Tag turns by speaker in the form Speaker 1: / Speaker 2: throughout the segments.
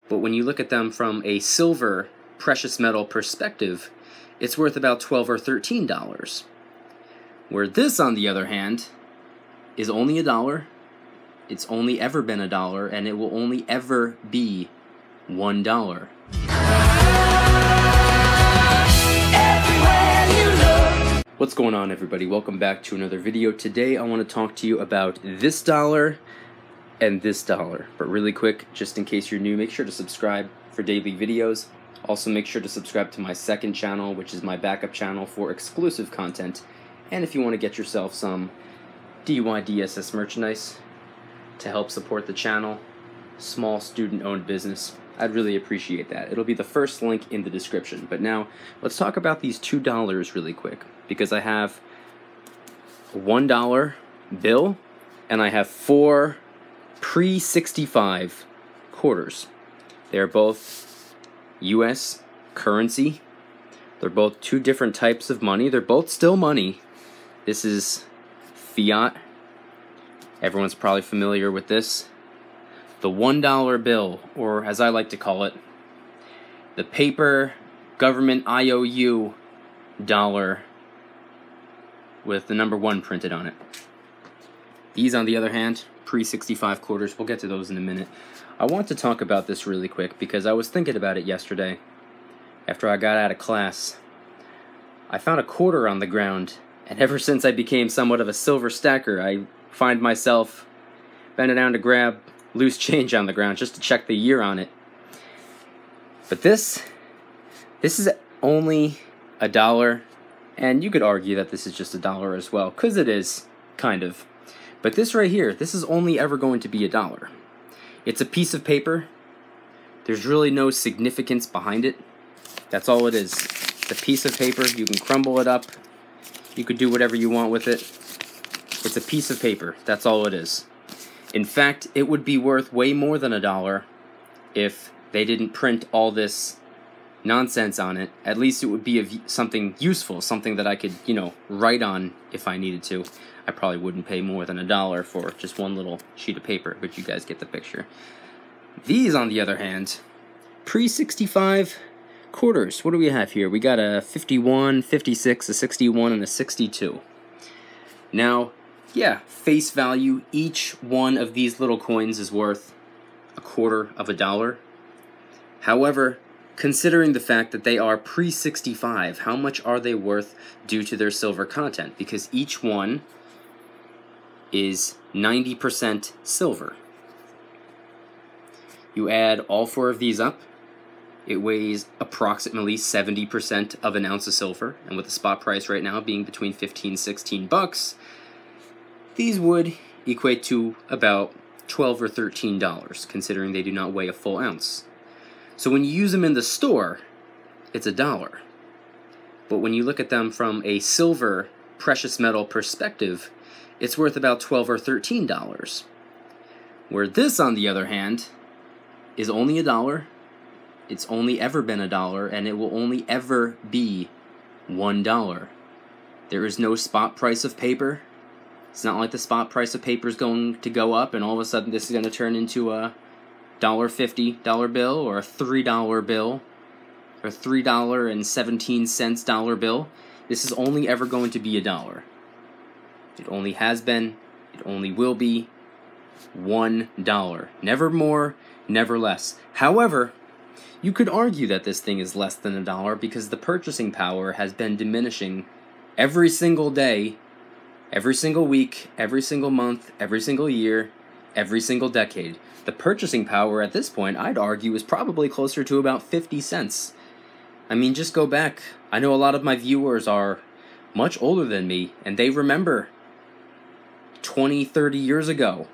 Speaker 1: But when you look at them from a silver precious metal perspective, it's worth about $12 or $13. Where this, on the other hand, is only $1. It's only ever been $1, and it will only ever be $1. What's going on, everybody? Welcome back to another video. Today I want to talk to you about this dollar and this dollar. But really quick, just in case you're new, make sure to subscribe for daily videos. Also make sure to subscribe to my second channel, which is my backup channel for exclusive content. And if you want to get yourself some DYDSS merchandise to help support the channel, small student-owned business, I'd really appreciate that. It'll be the first link in the description. But now, let's talk about these $2 really quick, because I have a $1 bill and I have 4 pre-65 quarters. They're both US currency. They're both two different types of money. They're both still money. This is Fiat. Everyone's probably familiar with this. The $1 bill, or as I like to call it, the paper government IOU dollar with the number 1 printed on it. These, on the other hand, pre-65 quarters. We'll get to those in a minute. I want to talk about this really quick because I was thinking about it yesterday after I got out of class. I found a quarter on the ground, and ever since I became somewhat of a silver stacker, I find myself bending down to grab loose change on the ground just to check the year on it. But this is only $1, and you could argue that this is just $1 as well, because it is, kind of. But this right here, this is only ever going to be $1. It's a piece of paper. There's really no significance behind it. That's all it is. It's a piece of paper. You can crumble it up. You could do whatever you want with it. It's a piece of paper. That's all it is. In fact, it would be worth way more than $1 if they didn't print all this nonsense on it. At least it would be something useful, something that I could, write on if I needed to. I probably wouldn't pay more than $1 for just one little sheet of paper, but you guys get the picture. These, on the other hand, pre-65 quarters. What do we have here? We got a 51, 56, a 61, and a 62. Now, yeah, face value, each one of these little coins is worth $0.25. However, considering the fact that they are pre-65, how much are they worth due to their silver content? Because each one is 90% silver. You add all 4 of these up, it weighs approximately 70% of an ounce of silver, and with the spot price right now being between 15 and 16 bucks, these would equate to about $12 or $13, considering they do not weigh a full ounce. So when you use them in the store, it's $1. But when you look at them from a silver precious metal perspective, it's worth about $12 or $13. Where this, on the other hand, is only $1. It's only ever been $1, and it will only ever be $1. There is no spot price of paper. It's not like the spot price of paper is going to go up and all of a sudden this is going to turn into a $1.50 bill or a $3 bill or $3.17 dollar bill. This is only ever going to be $1. It only has been, it only will be $1. Never more, never less. However, you could argue that this thing is less than $1 because the purchasing power has been diminishing every single day, every single week, every single month, every single year, every single decade. The purchasing power at this point, I'd argue, is probably closer to about 50 cents. I mean, just go back. I know a lot of my viewers are much older than me, and they remember 20, 30 years ago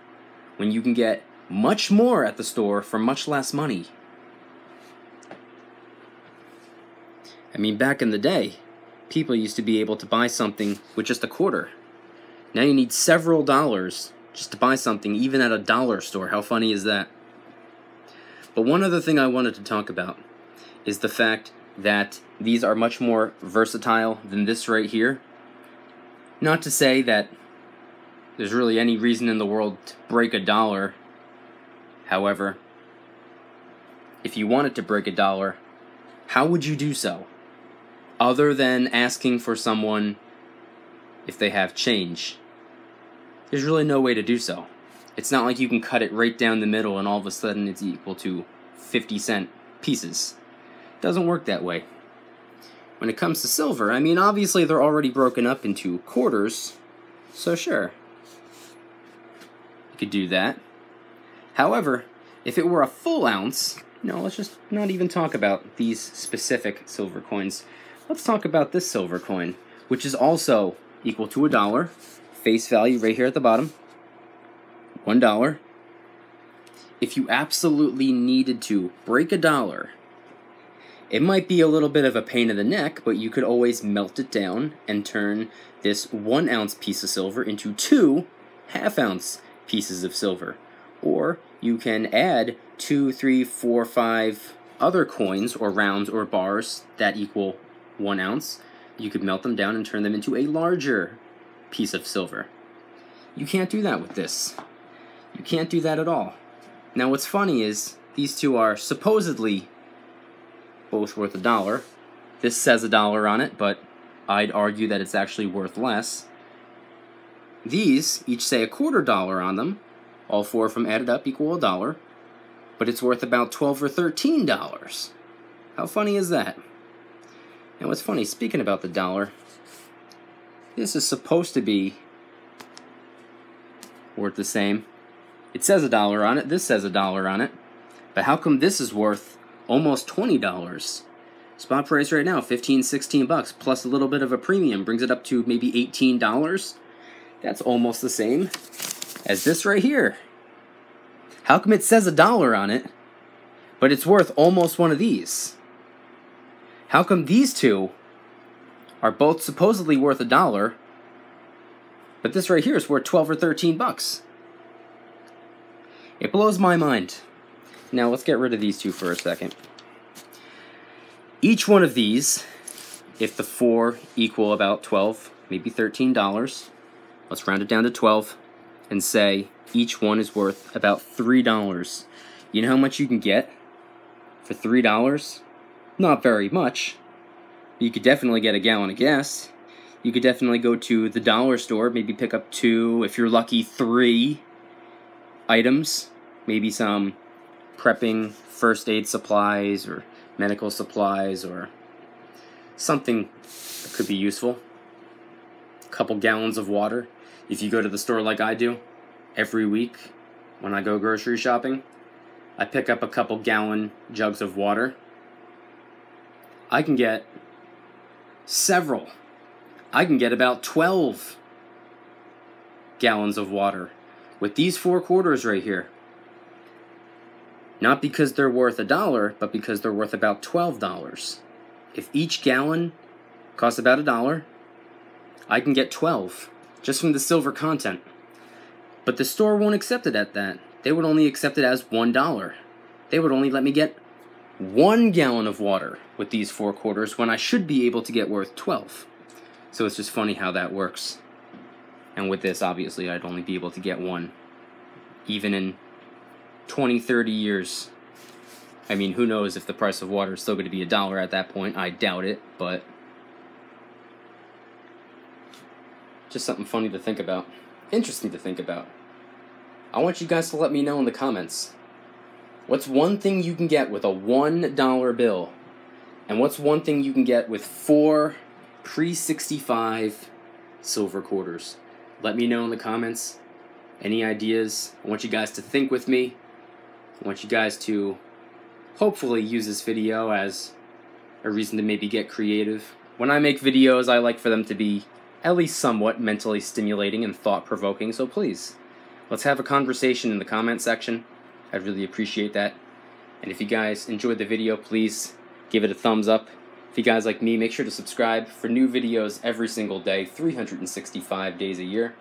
Speaker 1: when you can get much more at the store for much less money. I mean, back in the day, people used to be able to buy something with just $0.25. Now you need several dollars just to buy something, even at a dollar store. How funny is that? But one other thing I wanted to talk about is the fact that these are much more versatile than this right here. Not to say that there's really any reason in the world to break $1. However, if you wanted to break a dollar, how would you do so? Other than asking for someone if they have change. There's really no way to do so. It's not like you can cut it right down the middle and all of a sudden it's equal to 50-cent pieces. It doesn't work that way. When it comes to silver, I mean, obviously they're already broken up into quarters, so sure, you could do that. However, if it were a full ounce, let's just not even talk about these specific silver coins. Let's talk about this silver coin, which is also equal to $1, face value right here at the bottom, $1. If you absolutely needed to break a dollar, it might be a little bit of a pain in the neck, but you could always melt it down and turn this 1 ounce piece of silver into 2 half-ounce pieces of silver. Or you can add 2, 3, 4, 5 other coins or rounds or bars that equal 1 ounce. You could melt them down and turn them into a larger piece of silver. You can't do that with this. You can't do that at all. Now what's funny is these two are supposedly both worth $1. This says $1 on it, but I'd argue that it's actually worth less. These each say $0.25 on them. All 4 of them added up equal $1, but it's worth about $12 or $13. How funny is that? And what's funny, speaking about the dollar, this is supposed to be worth the same. It says $1 on it, this says $1 on it, but how come this is worth almost $20? Spot price right now, 15, 16 bucks, plus a little bit of a premium, brings it up to maybe $18. That's almost the same as this right here. How come it says $1 on it, but it's worth almost one of these? How come these two are both supposedly worth $1, but this right here is worth 12 or 13 bucks? It blows my mind. Now let's get rid of these two for a second. Each one of these, if the 4 equal about 12, maybe $13, let's round it down to 12 and say each one is worth about $3. You know how much you can get for $3? Not very much. You could definitely get a gallon of gas. You could definitely go to the dollar store, maybe pick up 2, if you're lucky, 3 items. Maybe some prepping first aid supplies or medical supplies or something that could be useful. A couple gallons of water. If you go to the store like I do, every week when I go grocery shopping, I pick up a couple gallon jugs of water. I can get several. I can get about 12 gallons of water with these 4 quarters right here. Not because they're worth $1, but because they're worth about $12. If each gallon costs about $1, I can get 12 just from the silver content. But the store won't accept it at that. They would only accept it as $1. They would only let me get 1 gallon of water with these 4 quarters when I should be able to get worth 12. So it's just funny how that works. And with this, obviously, I'd only be able to get 1. Even in 20, 30 years. I mean, who knows if the price of water is still going to be $1 at that point. I doubt it, but just something funny to think about. Interesting to think about. I want you guys to let me know in the comments. What's one thing you can get with a $1 bill? And what's one thing you can get with 4 pre-65 silver quarters? Let me know in the comments. Any ideas? I want you guys to think with me. I want you guys to hopefully use this video as a reason to maybe get creative. When I make videos, I like for them to be at least somewhat mentally stimulating and thought-provoking, so please, let's have a conversation in the comment section. I'd really appreciate that. And if you guys enjoyed the video, please give it a thumbs up. If you guys like me, make sure to subscribe for new videos every single day, 365 days a year.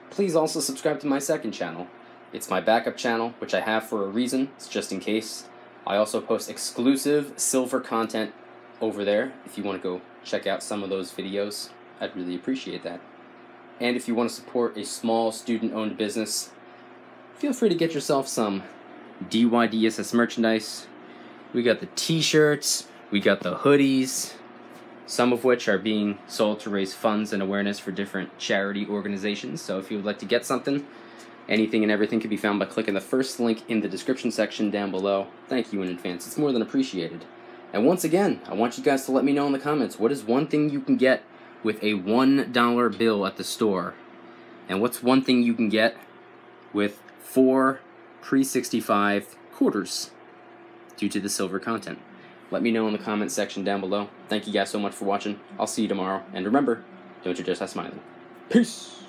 Speaker 1: Please also subscribe to my second channel. It's my backup channel, which I have for a reason. It's just in case. I also post exclusive silver content over there. If you want to go check out some of those videos, I'd really appreciate that. And if you want to support a small student-owned business, feel free to get yourself some DYDSS merchandise. We got the t-shirts, we got the hoodies, some of which are being sold to raise funds and awareness for different charity organizations. So if you would like to get something, anything and everything can be found by clicking the first link in the description section down below. Thank you in advance. It's more than appreciated. And once again, I want you guys to let me know in the comments, what is one thing you can get with a $1 bill at the store? And what's one thing you can get with 4 pre-65 quarters due to the silver content? Let me know in the comments section down below. Thank you guys so much for watching. I'll see you tomorrow. And remember, don't you just have smiling. Peace!